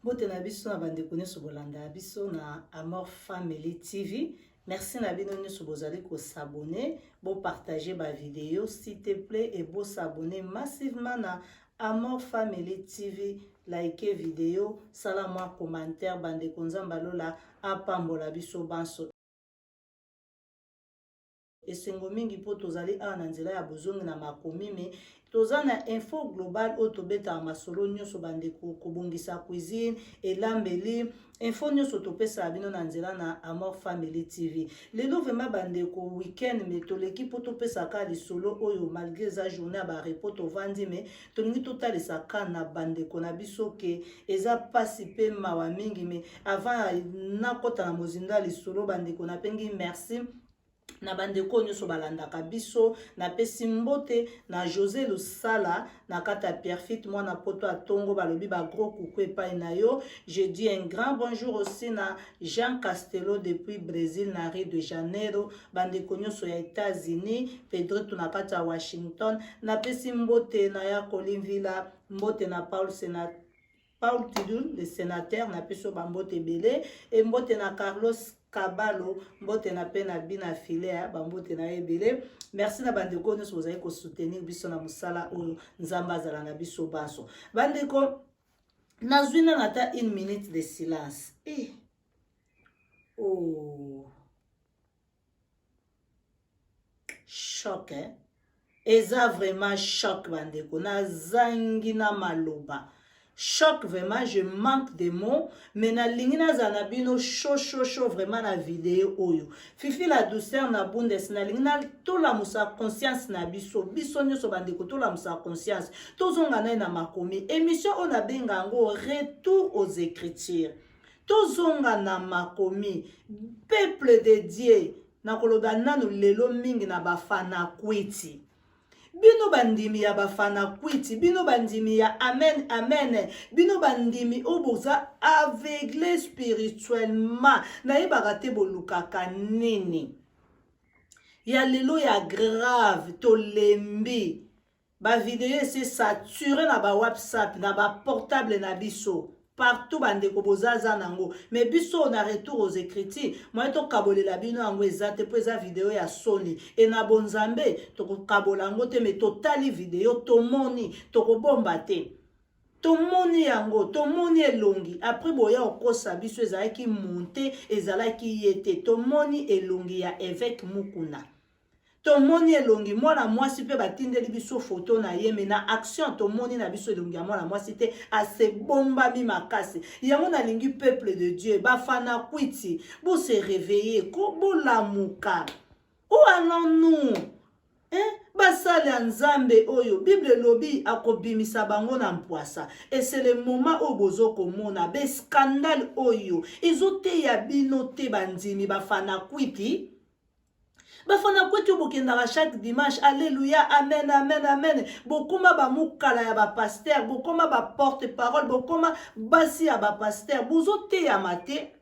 Bote na biso na bande kone so bolanda biso na Amor Family TV. Merci na bino nyonso bozali ko s'abonner, bo partager ba vidéo s'il te plaît et bo s'abonner massivement na Amor Family TV. Like vidéo, sala moi commentaire bande konzamba lola apambola biso banso. Esengo mingi po tozali awa na nzela ya bozongi na makomi me toza na info global o tobeta masolo nyonso bande kobongisa cuisine elambeli info nyonso topesa bino na nzela na Amor Family TV. Lelo vraiment bande ko weekend me toleki po topesa ka lisolo oyo malgré za journée ba repos tovandi me tolingi totalisa ka na bande ko na biso ke eza pasi pe mawa mingi me avant na kota na mozinda lisolo bande ko na pengi merci na bandeko nyonso balandaka biso na pesi mbote na José Lusala na kata Perfit mwana poto atongo balobi ba gros coucou epai na yo. Je dis un grand bonjour aussi na Jean Castello depuis Brésil na Rio de Janeiro bandeko nyonso ya États-Unis Pedro na kata Washington na pesi mbote na ya Colinvilla mbote na Paul Tidul le sénateur na peso bambote belé et mbote na Carlos Kabalo mbote na pena bina filea bambote na ebele. Merci na bandeko nyonso bozali ko soutenir biso na musala oyo nzamba azala na biso baso bandeko nazwina nata 1 minute de silence. Oh choc eza vraiment choc bandeko nazangi na maloba. Choc vraiment, je manque de mots. Mais na lingina zanabino chaud vraiment na vidéo oyo. Fifi la douceur na bundes na lingina to la musa conscience na biso. Biso nyoso bandeko to la musa conscience. To zonga na makomi. Émission on a bengango retour aux écritures. To zonga na makomi. Peuple de Dieu. Na koloba nanu lelo mingi na bafana kwiti. Bino bandimi ya bafana kwiti, bino bandimi ya amen amen, bino bandimi oboza aveuglé spirituellement, na yebaka te bolukaka nini. Ya lelo ya grave to lembi. Ba vidéo c'est saturé na ba WhatsApp, na ba portable na biso. Partout bande ko bozaza nango mais biso na retour aux écritures moi to kabolela bino yango ezate po eza vidéo ya soni et na bonzambe to kabola ngo te mais totali vidéo to moni to ko bomba te to moni yango to moni elongi après boya okosa biso ezalaki monter ezalaki yete to moni elongi ya évêque Mukuna. To moni elongi mwana mwasi pe batindeli biso photo na yeme na action to moni na biso elongi ya mwana mwasi te ase bomba mi makasi yango na lingi peuple de Dieu bafana kwiti bo se réveiller ko bolamuka où allons-nous basali ya nzambe oyo Bible lobi akobimisa bango na mpwasa et c'est le moment où bozo komona be scandale oyo ezote ya bino te bandimi bafana kwiti. Bafana kwetu bokendaka chaque dimanche alléluia amen amen amen bokoma ba mukala ya ba pasteur bokoma ba porte parole bokoma basi ya ba pasteur bozote ya mate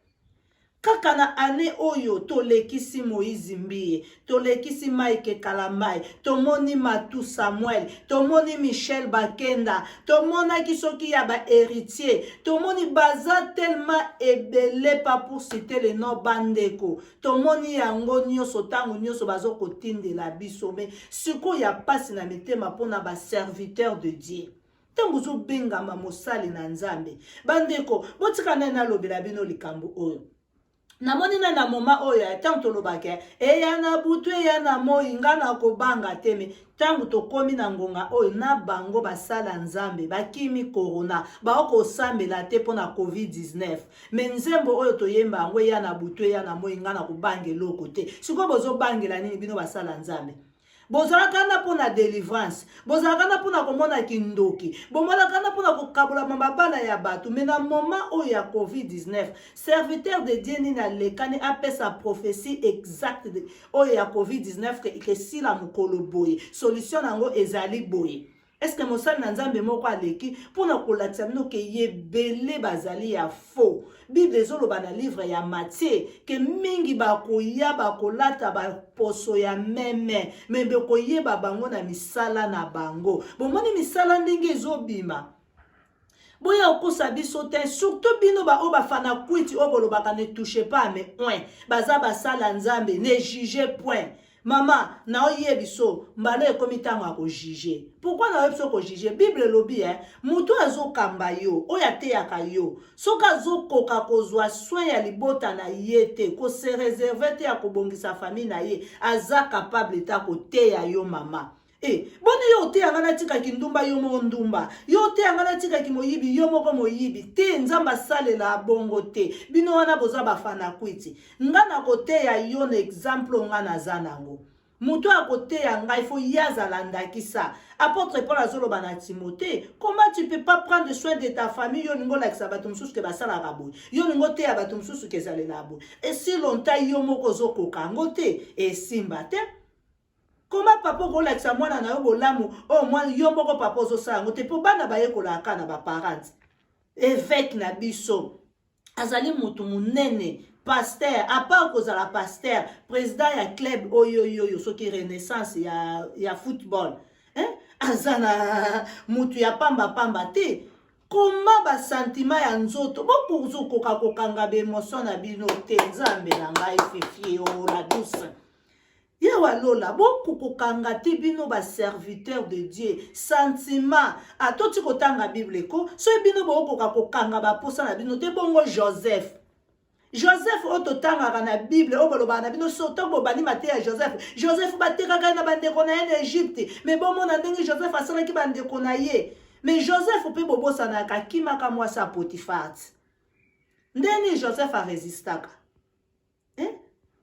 kaka na ane oyo tolekisi Moïse Mbie tolekisi Mike Kalamai tomoni Matu Samuel tomoni Michel Bakenda tomona kisoki ya ba héritier tomoni baza tellement ebele pas pour citer le nom bandeko tomoni yango nyonso tango nyonso bazo kotindela biso me siko ya pasi na mitema pona ba serviteur de Dieu tango zo bengama mosali na nzambe bandeko botika na lobela bino likambo oyo namoni na moma oyo tango tolobake eya na butu eya na moi ngana kobanga teme tango tokomi na ngonga oyo na bango basala nzambe bakimi corona baoko sambela te pona COVID-19 menzembo oyo toyemba yango eya na butu eya na moi ngana kobange loko te siko bozo bangela nini bino basala nzambe bozalaka na pona délivrance bozalaka na pona komona kindoki bomolaka na pona kokabola mabala ya bato mais na moment oyo ya COVID-19 serviteur de Dieu ni na lekani apesa prophétie exacte de oyo ya COVID-19 ke sila mukolo boye solution nango ezali boye. Est-ce que mosali na nzambe moko aleki pona kolakisa bino ke yebele bazali ya faux. Bible ezoloba na livre ya Matthieu ke mingi bakoya bakolata baposo ya meme me bekoyeba bango na misala na bango. Bomoni misala ndenge ezobima boya okosa biso te surtout bino ba o bafana kwiti o bolobaka ne touchez pas mais point baza basala nzambe ne jugez point mama na oyebi so mbala ekomi ntango ya kojuge pourquoi na oyebi so kojuge bible elobi moto azokamba yo oyo ateyaka yo soki azokoka kozwa soin ya libota na ye te kose reserve te ya kobongisa famille na ye aza capable ta koteya yo mama boni yo oteyanga natikaki ndumba yo moko ndumba yo oteyanga natikaki moyibi yo moko moyibi te nzambe asalela bongo te bino wana boza bafana kwiti nga na koteya yo na exemple nga naza nango moto akoteya ngai fo yazala ndakisa apôtre Paul azoloba na Timothée comment tu peux pas prendre soin de ta famille yo ningo lakisa bato mosusu ke basalaka boye yo ningo teya bato mosusu ke ezalela boye esi longtemps yo moko ozokoka yango te esimba te comment papa kolakisa mwana na yo bolamu o mwana yo moko papa ozosala yango te mpo bana bayekolaka na baparente évêque na biso azali motu munene pasteur apart kozala pasteur président ya club oyoyoyo soki renaissance ya football aza na mutu ya pamba te koma basentiment ya nzoto bokozokoka kokanga baémotion na bino te nzambe na ngai fifie o la douce yewa lola bokokokanga te bino baserviteur de Dieu sentiment atoti kotanga bible ko so bino bokoka kokanga baposa na bino te bongo Joseph ototangaka na Bible oboloba na bino soto bobali mate ya Joseph batekaka na bandeko na ye na Egypte mais bomona ndenge Joseph asalaki bandeko na ye mais Joseph pe bobosanaka kimaka mwasi ya Potifar ndeni Joseph arésistaka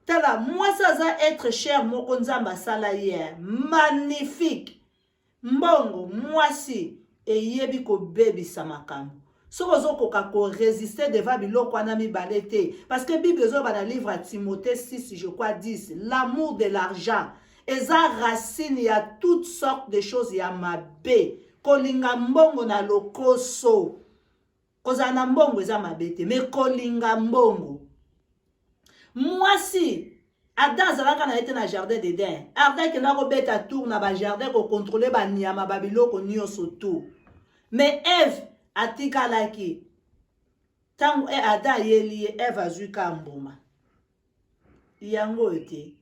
tala mwasi aza être cher moko nzambe asala ye magnifique mbongo mwasi eyebi kobebisa makambo soki ozokoka korésister devant biloko wana mibale te parce que Bible ezoba na livre à Timothée 6 je crois 10 l'amour de l'argent eza racine ya toutes sortes de choses ya mabe kolinga mbongo na lokoso kozala na mbongo eza mabe te mais kolinga mbongo mwasi Adam azalaka na ete na jardin d'Eden Adam kenda kobeta tour na bajardin kokontrole banyama babiloko nyonso tour mais Eve atikalaki tango Adam ayeli ye Eve azwika mbuma yango ete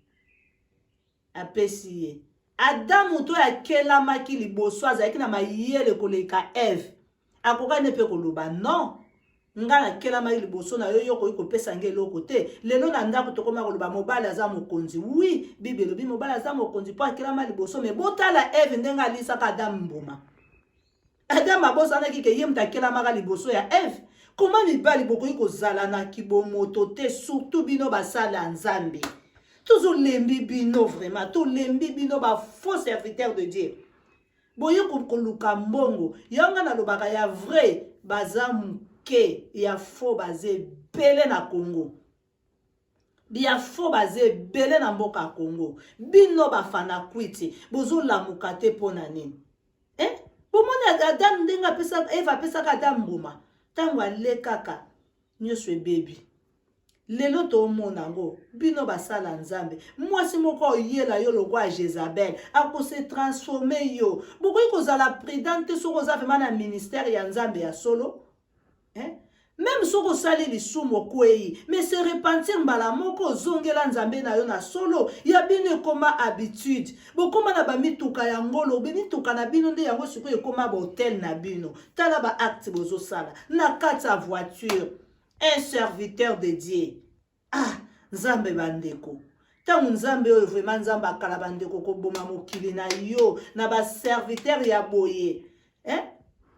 apesi ye Adam moto akelamaki liboso azalaki na mayele koleka Eve akoka ne pe koloba non nga nakelamaki liboso na yo yo koyi kopesa nge eloko te lelo na ndako tokoma koloba mobali aza mokonzi oui Bible elobi mobali aza mokonzi mpo akelama liboso me botala Eve ndenge alisaka Adam mbuma Adam abosanaki ke ye mutu akelamaka liboso ya Eve koma mibali bokoki kozala na kibomoto te surtout bino basala nzambe tozolembi bino vraiment tolembi bino bafaux serviteur de Dieu boye koluka mbongo yanga nalobaka ya vrai baza muke ya faux baze bele na Congo bia faux baze bele na mboka ya Congo bino bafana kwiti bozolamuka te pona nini bomoni Adam ndenge apesa Eva apesaka Adam mbuma ntango alekaka nyonso ebebi lelo tomona ngo bino basala nzambe mwasi moko oyela yo lokwa Jezabel akose transformer yo bokoki kozala prudente soko oza vraiment na ministère ya nzambe ya solo même soko osali lisumu okwei mais se repentir mbala moko ozongela nzambe na yo na solo ya bino ekoma habitude bokoma na bamituka ya ngolo bemituka na bino nde yango sikoyo ekoma bahotel na bino tala baacte bozosala na kati ya voiture un serviteur de Dieu nzambe bandeko tangu nzambe oyo vraiment nzambe akala bandeko koboma mokili na yo na baserviteur ya boye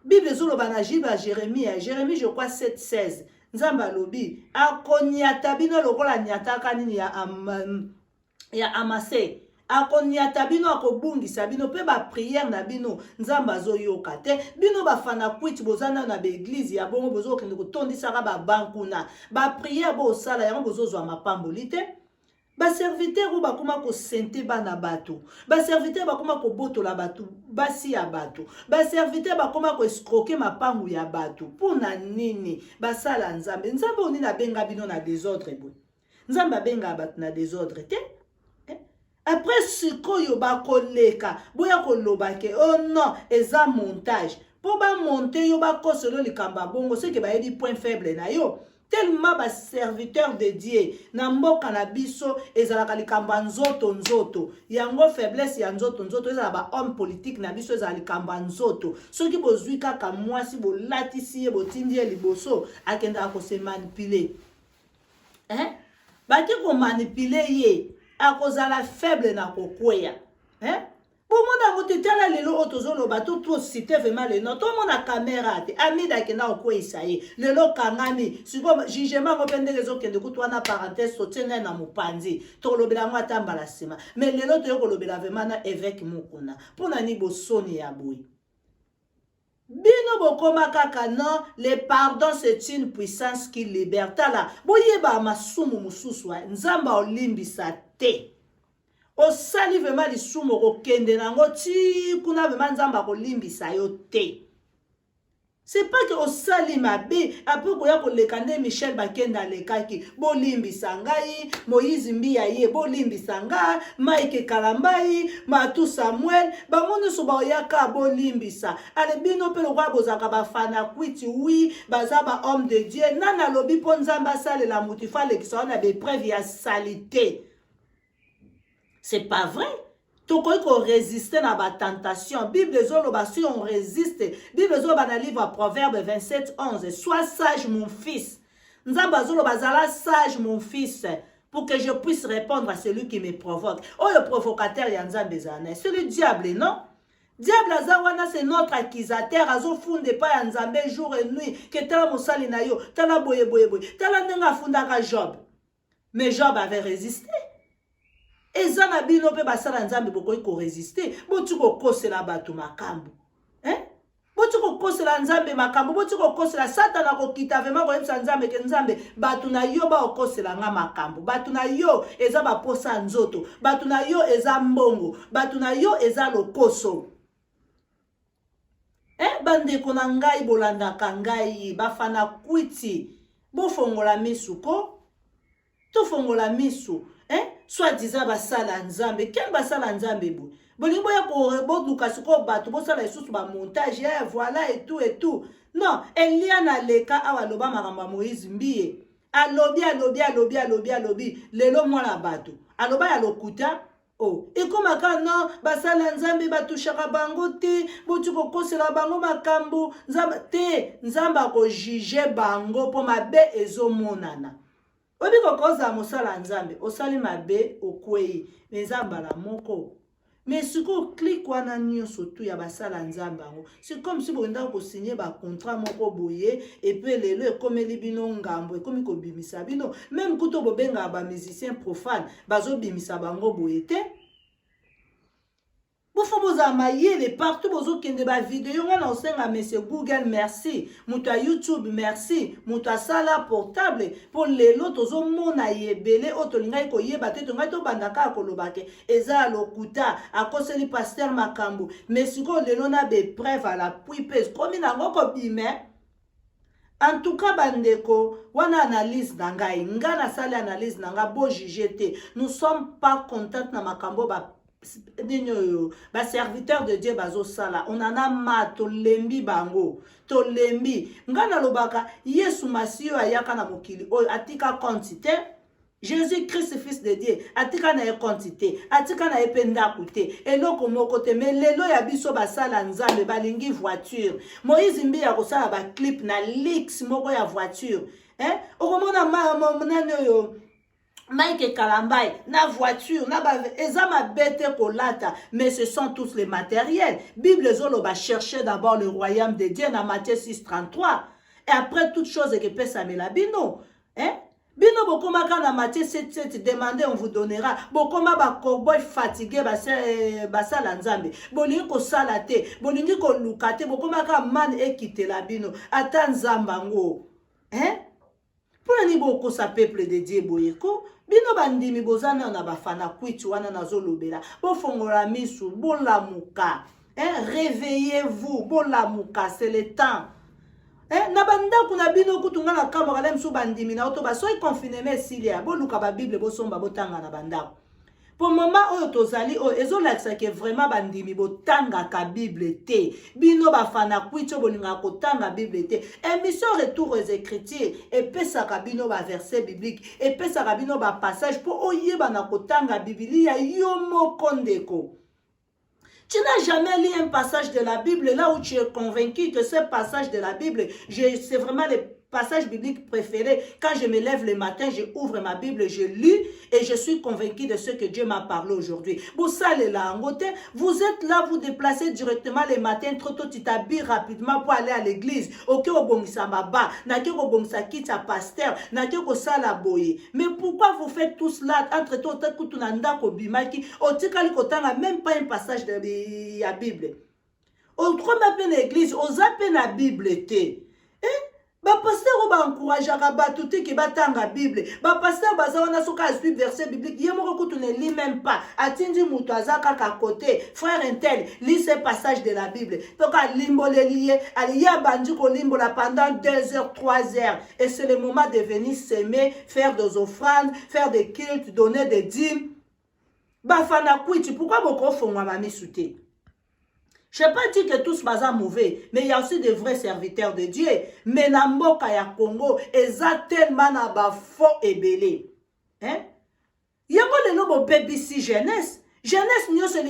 Bible zoloba na Jérémie je crois 7:16 nzambe alobi akonyata bino lokola nyataka nini ya Amase akonyata bino akobungisa bino pe ba prière na bino nzambe azoyoka te bino bafana kwiti bozana na baeglise ya bongo bozokende kotondisaka babankuna ba prière bosala yango bozozwa mapamboli te baserviteur oyo bakoma kosente bana bato baserviteur bakoma kobotola bato basi ya bato baserviteur bakoma koescroke mapangu ya bato mpona nini basala nzambe nzambe oyo nini abenga bino na désordre boye nzambe abenga bato na désordre te après sikoyo bakoleka boya koloba ke oh non eza montage po ba monter yo ba koselo likamba bongo c'est que ba yedi point faible na yo tellement ba serviteur de Dieu na mboka na biso ezalaka likamba nzoto yango faiblesse ya nzoto ezala ba homme politique na biso ezala likamba nzoto soki bozwi kaka mwasi bolatisi ye botindi ye liboso akenda ko se manipuler baki ko manipuler ye akozala faible na kokweya pour mon amour tala lelo otozolo bato to citer vraiment le nom to mona caméra te amida kena okwe isaye lelo kangami siko jugement ko pende lezo kende kutwa na parenthèse sotenga na mupanzi to lobela ngwa tambala sima mais lelo to yoko lobela vraiment na évêque mukuna pona ni bosoni ya boy bino bokoma kaka non le pardon c'est une puissance qui libère tala boyeba masumu mususu nzamba olimbisa te osali vraiment lisumu kokende nango ti kuna vraiment nzamba kolimbisa yo te c'est pas que osali mabe après koya koleka nde Michel Bakenda lekaki bolimbisa ngai Moïse Mbiya ye bolimbisa nga Mike Kalambai Matu Samuel bango nyonso baoyaka bolimbisa ale bino mpe lokwa bozaka bafana kwiti oui baza ba homme de Dieu nana lobi mpo nzambe asalela mutu fa lekisa wana bepreuve ya salite. C'est pas vrai. Toko ko résister na ba tentation. Bible zolo si on résiste. Bible zolo dans le livre Proverbe 27:11. Sois sage mon fils. Nzamba zolo bazala sage mon fils pour que je puisse répondre à celui qui me provoque. Oh le provocateur ya nzambe zane. C'est le diable, non? Diable azawana c'est notre accusateur azo funde pa ya nzambe jour et nuit que tala mosali na yo, tala boye. Tala ndenga fundaka Job. Mais Job avait résisté. Eza na bino pe basala nzambe bokoyi ko résister botu ko kosela batu makambo botu ko kosela nzambe makambo botu ko kosela satana ko kita vraiment ko yebisa nzambe ke nzambe batu na yo ba okosela nga makambo batu na yo eza ba posa nzoto batu na yo eza mbongo batu na yo eza lokoso bandeko na ngai bolandaka ngai bafana kwiti bofongola misu ko tofongola misu soit disant basala nzambe ken basala nzambe bo bolingo ya ko boduka siko bato bosala isusu ba montage ya voilà et tout non Elia na leka awa loba makamba Moïse Mbiye alobi lelo mwana bato aloba ya lokuta ekomaka non basala nzambe batushaka bango te botu kokosela bango makambo nzamba ko juge bango po mabe ezomonana. Obi kokoza mosala nzambe osali mabe okwei nzamba la moko mais siko clique wana nyonso tu ya basala nzambe ngo c'est comme si bonda ko signer ba contrat moko boye et puis lelo ekomeli bino ngambo ekomi ko bimisa bino même kuto bobenga ba musicien profane bazo bimisa bango boye te. Bofo boza mayele partout bozo kende ba vidéo ngana osenga monsieur Google merci, muta YouTube merci, muta sala portable pour lelo tozo mona yebele otolinga ko yeba te tonga to bandaka kolobake eza lokuta akoseli pasteur makambo mais siko lelo na be preuve à la puipes komi na ngoko bime. En tout cas bandeko wana analyse nangai ngana sali analyse nanga bo juger te nous sommes pas contents na makambo ba serviteur de Dieu bazo sala on en a ma to lembi bango to lembi ngana lobaka Yesu Masiyo ayaka na mokili o atika quantité Jésus Christ fils de Dieu atika na quantité atika na ependa kute eloko moko te mais lelo ya biso basala nzambe balingi voiture Moïse Mbiya ko sala ba clip na leaks moko ya voiture okomona monane yo Mike Kalambai, na voiture, na ezama bête kolata, mais ce sont tous les matériels. Bible zolo va chercher d'abord le royaume de Dieu dans Matthieu 6:33. Et après toute chose que peut s'amela bino. Bino bokoma kana Matthieu 7:7 demandez on vous donnera. Bokoma ba cowboy fatigué basala nzambe. Bolingi ko sala te, bolingi ko lukate, bokoma ka man ekite la bino. Ata nzamba ngo. Pour ni boko sa peuple de Dieu boyeko. Bino bandimi bozana na bafana kwitu wana nazolobela bofongola misu bolamuka réveillez-vous bolamuka c'est le temps na banda kuna bino kutunga na kamera misu bandimi na oto ba soy confinement silia boluka ba bible bosomba botanga na banda Pour moment oyo tozali oyo ezolakisa ke vraiment bandimi botangaka Bible te. Bino bafana kwicho bolinga kotanga Bible te. Émission retour aux écritures epesaka bino ba verset biblique, epesaka bino ba passage pour oyeba na kotanga Biblia yo moko ndeko. Tu n'as jamais lu un passage de la Bible là où tu es convaincu que ce passage de la Bible, c'est vraiment le passage biblique préféré. Quand je me lève le matin, je ouvre ma Bible, je lis et je suis convaincu de ce que Dieu m'a parlé aujourd'hui. Vous allez là en côté, vous êtes là, vous déplacez directement le matin, trop tôt, tu t'habilles rapidement pour aller à l'église. Ok, au bon baba, nake au bon sakita pasteur, nake au sala boye. Mais pourquoi vous faites tout cela entre toi, takutunanda ko bimaki, otikali kotanga même pas un passage de la Bible. Au troisième peine l'église, aux appels la Bible était. Ba pasteur ba encourageaka bato te ke batanga Bible. Ba pasteur baza wana soka asui verset biblique. Yemo ko tu ne lis même pas. Atindi muto azaka ka côté. Frère intel, lis ce passage de la Bible. Donc à limbo le lié, ali ya bandi ko limbo la pendant 2 heures, 3 heures. Et c'est le moment de venir s'aimer, faire des offrandes, faire des cultes, donner des dîmes. Ba fana kwiti, pourquoi boko fongwa mami souté? Je n'ai pas dit que tous sont mauvais, mais il y a aussi des vrais serviteurs de Dieu. Mais dans le ya Congo, ils ont tellement de faux et belé. Hein? Il y a un baby si jeunesse. Jeunesse, nous sommes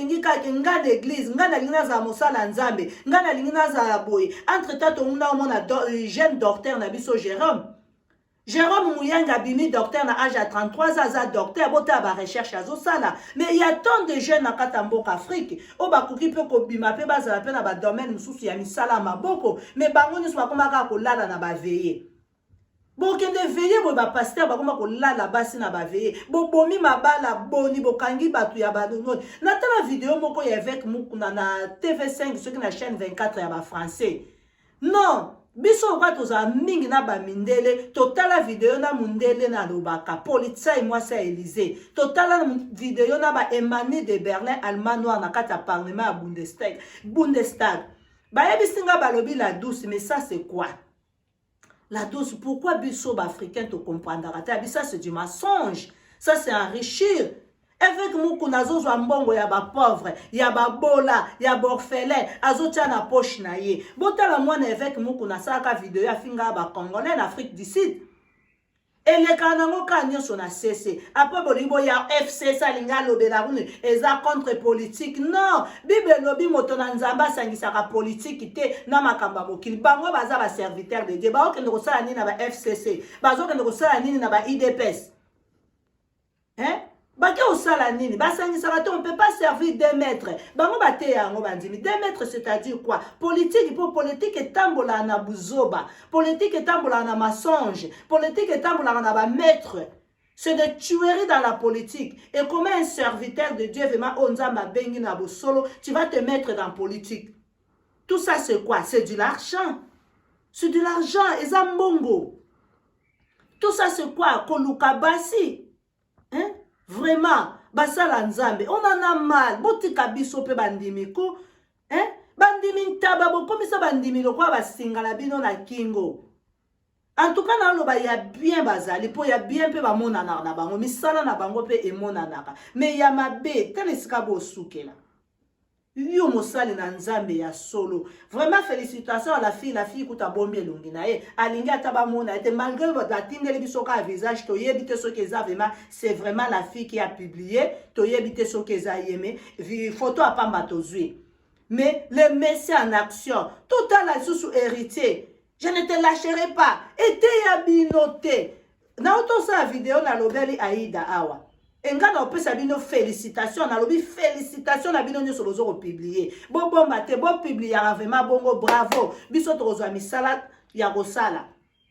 nga l'église, nga na lingina za mosala nzambe, nga na lingina za boy. Entre-temps, on a jeune docteur na biso Jérôme. Jérôme Mouyanga bimi docteur na âge à 33 ans, docteur, bota ba recherche à Zosala. Mais il y a tant de jeunes à Katamboka Afrique. O ba kuki pe ko bima pe ba za pe na ba domaine mususu ya misala maboko. Mais bango ni swa koma ka ko lala na ba veiller. Bo kende veiller bo ba pasteur ba koma ko lala basi na ba veiller. Bo bomi mabala boni bo kangi batu ya ba dono. Na tala vidéo moko ya avec mukuna na TV5 ce qui na chaîne 24 ya ba français. Non. Biso kwa toza mingi na ba mindele, totala video na mundele na lobaka, politsai mwasa Élysée, totala video na ba Emmanuel de Berlin, Allemagne na kata parlement à Bundestag. Ba yebisinga balobi la douce, mais ça c'est quoi? La douce, pourquoi biso ba africain te comprendra? Ça c'est du mensonge, ça c'est enrichir. Avec moukou nazo zwa mbongo ya ba pauvre, ya ba bola, ya ba orphelin, azotia na poche na ye. Botala mwana avec moukou na saka video ya finga ba Congolais en Afrique du Sud. Et les kanango kanyo son a cessé. Après bolibo ya FC salinga lobela rune, eza contre politique. Non, Bible lobi motona nzamba sangisaka politique te na makamba mokili. Bango baza ba serviteur de Dieu. Ba okende ko sala nini na ba FCC. Bazo kende ko sala nini na ba IDPS. Hein? Bake osala nini, basangisa on ne peut pas servir 2 maîtres. Bango bate yango bandimi. 2 maîtres c'est-à-dire quoi? Politique pour politique et tambola na buzoba. Politique et tambola na mensonge. Politique et tambola na ba maître. C'est de tuerie dans la politique. Et comment un serviteur de Dieu vraiment onzamba bengi na solo, tu vas te mettre dans politique. Tout ça c'est quoi? C'est de l'argent. C'est de l'argent, ezambongo. Tout ça c'est quoi? Koluka basi. Hein? Vraiment, basala nzambe, on en a mal. Botika biso pe bandimi ko, hein? Bandimi ntaba bo komisa bandimi lo kwa basingala bino na kingo. En tout cas, na loba ya bien bazali po ya bien pe ba monana na bango, misala na bango pe e monanaka. Mais ya mabe, telesika bo sukela. Yo mosali na nzambe ya solo. Vraiment félicitations à la fille kuta bombi longi na ye. Alingi ataba mona ete malgré la tindeli bisoka à visage to yebite so keza vraiment c'est vraiment la fille qui a publié to yebite so keza yeme photo a pamba tozui. Mais le messie en action, tout à la sous héritier. Je ne te lâcherai pas. Et te yabinote. Na auto sa vidéo na lobeli Aïda Awa. Enga na opesa bino félicitations na lobi félicitations na bino nyoso lozo publier. Bon mate bon publier vraiment bongo bravo. Biso tozwa misala ya kosala.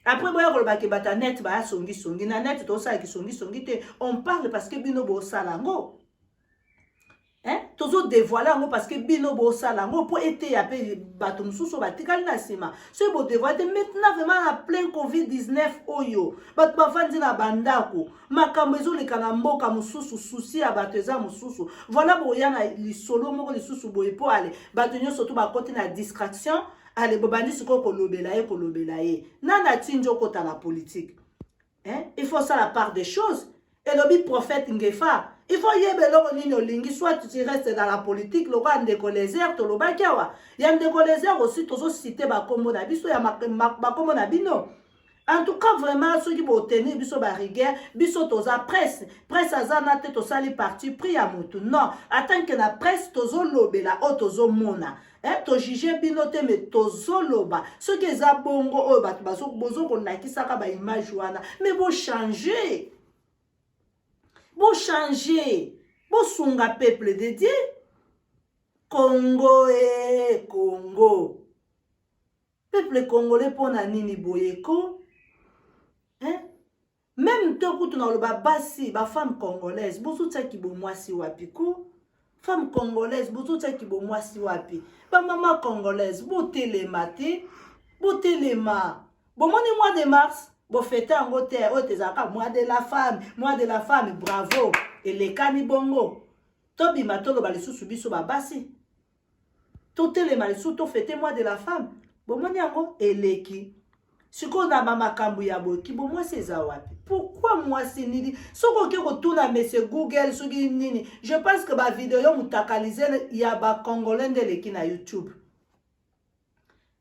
Après boya ko ba ke bata net ba songi na net to sa ki songi te on parle parce que bino bo sala ngo. Hein? Toujours dévoiler parce que bino bo sala ngo pour été ya pe bato mususu batikali na sima. Ce beau dévoiler maintenant vraiment à plein Covid-19 oyo. Bato bafandi na bandako. Makambo ezoleka na mboka mususu souci ya bato eza mususu. Voilà boya na lisolo moko lisusu boye po ale. Bato nyo surtout ba côté na distraction. Ale bobandi siko ko lobela ye. Nana tinjo kota la politique. Hein? Il faut ça la part des choses. elobi prophète Ngefa. Il faut yebe loko nini olingi, soit tu restes dans la politique, loko andeko lézère, toloba kiawa. Yandeko lézère aussi, tozo cité bakombo na biso, ya bakombo na bino. En tout cas, vraiment, ceux qui vont tenir, biso bariguer, biso toza presse. Presse azana te to sali parti, pris à moutou. Non, attends que la presse tozo lobela, o tozo mona. To juge bino te, mais tozo loba. Ceux qui za bongo, o bat baso, bozo kon like saka ba image wana. Mais bon changer. Bon changer. Bon sunga peuple de Dieu. Congo Congo. Peuple congolais pour na nini boyeko. Hein? Même tant que tu n'as pas basi, ba femme congolaise, beaucoup de qui bon moi si wapi ko. Femme congolaise, beaucoup de qui bon moi si wapi. Ba maman congolaise, beauté les maté, beauté les ma. Bon mon mois de mars, bon fête en hôtel, oh tes aka mois de la femme, bravo. Et les cani bongo. Tobi matolo ba les sous biso ba basi. Tout les mal sous to fête mois de la femme. Bon mon yango eleki. Si qu'on a mama kambu ya boki, bon moi c'est zawapi. Pourquoi moi c'est nini? Si on retourne à monsieur Google, nini, je pense que ma vidéo moutakalisé, il y a ba congolais de l'équipe na YouTube.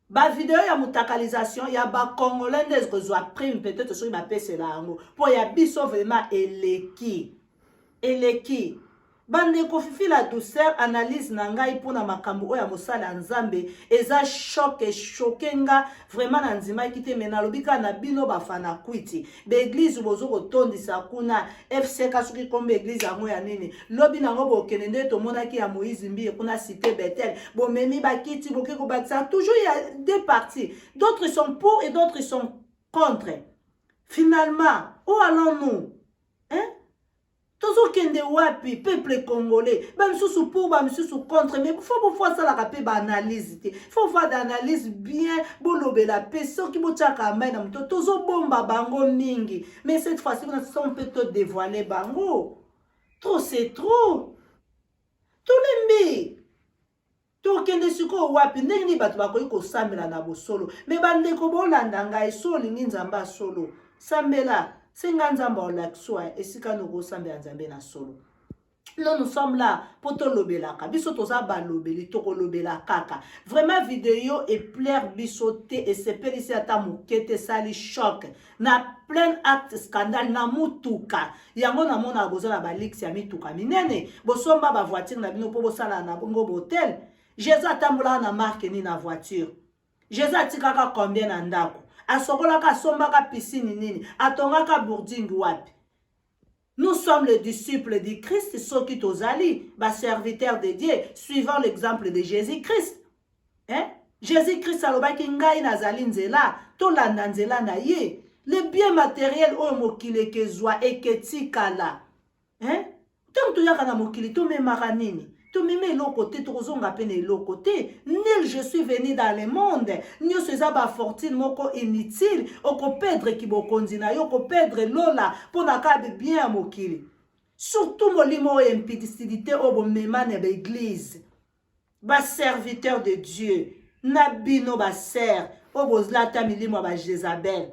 Ba vidéo ya moutakalisation, il y a ba congolais de que soit prime peut-être sur ma PC là ngo. Pour ya biso vraiment eleki. Eleki. Bande kofifi la douceur analyse nangai pour na makambu oya mosala nzambe eza choc et choquenga vraiment na nzima kite mena lobika na bino bafana kwiti be église bozo kotondisa kuna FC kasuki kombe église yango ya nini lobi nango bokenende to monaki ya Moïse mbi kuna cité Bethel bo memi bakiti boke ko batsa toujours il y a deux parties, d'autres sont pour et d'autres sont contre. Finalement où allons-nous? Hein? Tozo kende wapi peuple congolais ba msusu pour ba msusu contre, mais faut voir ça la rapé ba analyse te faut voir d'analyse bien bolobe la personne qui botaka mai na mto tozo bomba bango mingi, mais cette fois-ci on peut te dévoiler bango trop, c'est trop tout le mbi to kende siko wapi ndeni batu bakoyi ko sambela na bosolo, mais bande ko bolanda ngai solo nginzamba solo sambela. C'est Nganzamba Olakswa et si Kanogo Sambe Nzambe na solo. Là, nous sommes là pour te lobelaka. Biso toza ba lobeli, toko lobela kaka. Vraiment vidéo et plaire bisoté et c'est ici à ta moukete sali choc. Na plein acte scandale na mutuka. Yango na mona bozo na balix ya mituka minene. Bosomba ba voiture na bino po bosala na bongo botel. Jésus atambula na marque ni na voiture. Jésus atikaka combien na ndako. Asokolaka sombaka piscine nini, atongaka bourding wapi. Nous sommes les disciples de Christ, ceux qui tozali, bas serviteurs de Dieu, suivant l'exemple de Jésus-Christ. Hein? Jésus-Christ alobaki ngai nazali nzela, tolanda nzela na ye. Le bien matériel o mokile kezwa eketikala. Hein? Tant to yaka na mokili to memaka nini? To meme lokote to kozonga pene lokote. Nil je suis venu dans le monde. Nyo seza ba fortune moko inutile. Oko perdre ki bokonzi na yo ko perdre lola pona ka bien mokili. Surtout molimo impudicité obo mema ne l'église. Ba serviteur de Dieu. Nabino ba ser obo zlata milimo ba Jézabel.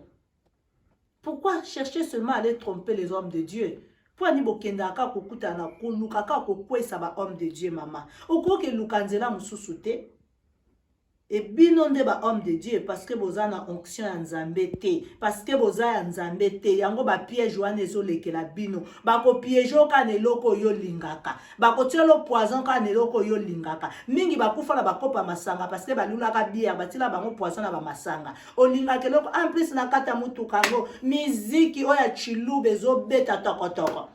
Pourquoi chercher seulement à aller tromper les hommes de Dieu? Pour ni bokenda ka kokuta na koluka ka kokwesa ba homme de Dieu mama. Okoke lukanzela mususu te. Et bino nde ba homme de Dieu parce que boza na onction ya Nzambe te, parce que boza ya Nzambe te, yango ba piège wana ezolekela bino. Ba ko piège ka ne loko yo lingaka. Ba ko tielo poison ka ne loko yo lingaka. Mingi ba kufa na ba kopa masanga parce que ba lulaka bière batila bango poison na ba masanga. O lingaka loko en plus na kata mutu kango musique oya chilube zo beta tokotoko.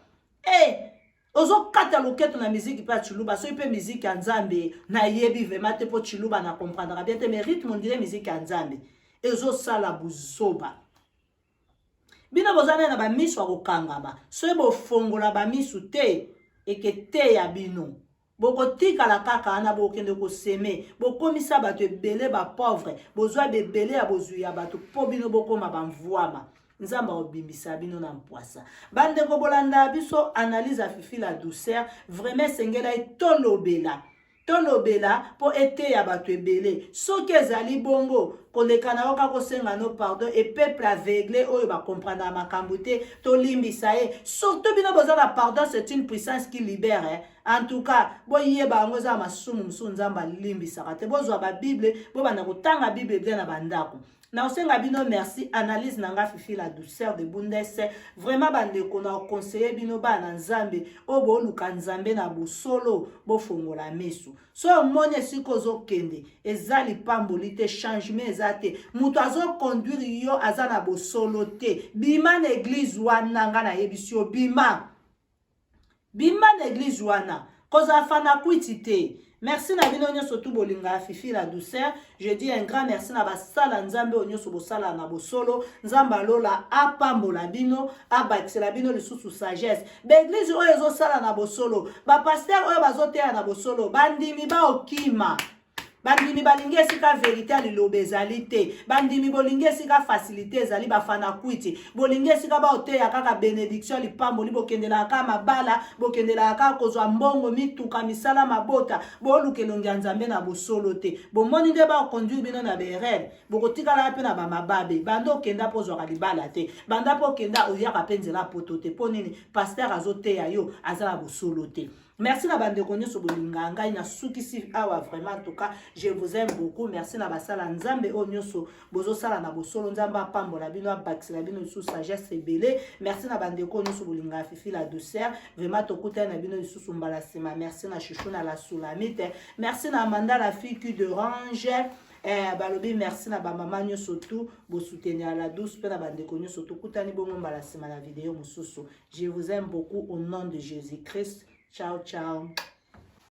Ozo kata loketo na musique pa chiluba so ipe musique ya Nzambe na yebi vraiment te po chiluba na comprendre bien te mais rythme on dirait musique ya Nzambe ezo sala buzoba bina bozana na ba miso akokangama so bo fongola ba miso te ekete ya bino boko tika la kaka ana bokende ko seme bokomisa bato ebele ba pauvre bozwa bebele ya bozwi ya bato po bino bokoma ba mvuama. Nzamba obimbisa bino na mpwasa. Bande ko bolanda biso analyse afifi la douceur. Vraiment sengela tolobela. tolobela po ete ya bato ebele soki ezali bongo koleka na oka kosenga no pardon et peuple aveuglé oyo bakomprendre makambo te tolimbisa ye surtout bino boza na pardon c'est une puissance qui libère en tout cas boyeba yango eza masumu mosusu nzambe alimbisaka te bozwa babible bobanda kotanga bible bien na bandako na osenga bino merci analyse nanga fifi la douceur de Bundes vraiment bandeko na conseiller bino bana nzambe o boluka nzambe na bosolo bofongola mesu so omoni esika ozokende eza lipamboli te changement eza te moto azoconduire yo aza na bosolo te bima na église wana nga nayebisi yo bima na église wana kozala fana kwiti te. Merci na bino nyonso tu bolinga fifi la douceur. Je dis un grand merci na basala nzambe onyoso bosala na bosolo. Nzamba lola apambola bino, abakisela bino lisusu sagesse. Ba église oyo ezosala na bosolo, ba pasteur oyo bazoteya na bosolo, bandimi ba okima. Bandimi balingi esika vérité aliloba ezali te. Bandimi bolingi esika facilité ezali bafana kwiti. Bolingi esika ba oteya kaka bénédiction lipamboli bokendela kaka mabala, bokendela kaka kozwa mbongo mituka misala mabota, bolukelongi nzambe na bosolo te. Bomoni nde ba conduire bino na berel, bokotikala pe na ba mababe. Bando okenda pozwa libala te. Banda po kenda oyaka penzela poto te. Ponini pasteur azoteya yo azala bosolo te. Merci na bande nyonso bolinga ngai na sukisi awa vraiment en tout cas je vous aime beaucoup. Merci na basala nzambe o nyonso bozo sala na bosolo nzamba pambola bino abakisela bino sous sagesse ebele. Merci na bande nyonso bolinga fifi la douceur vraiment tokuta na bino sous mbala sima. Merci na chouchou na la Soulamite. Merci na Amanda la fille qui d'orange. Balobi merci na ba maman nyonso tout bo soutenir la douce pe na bande nyonso tokutani bongo mbala sima na vidéo mosusu. Je vous aime beaucoup au nom de Jésus-Christ. Ciao, ciao.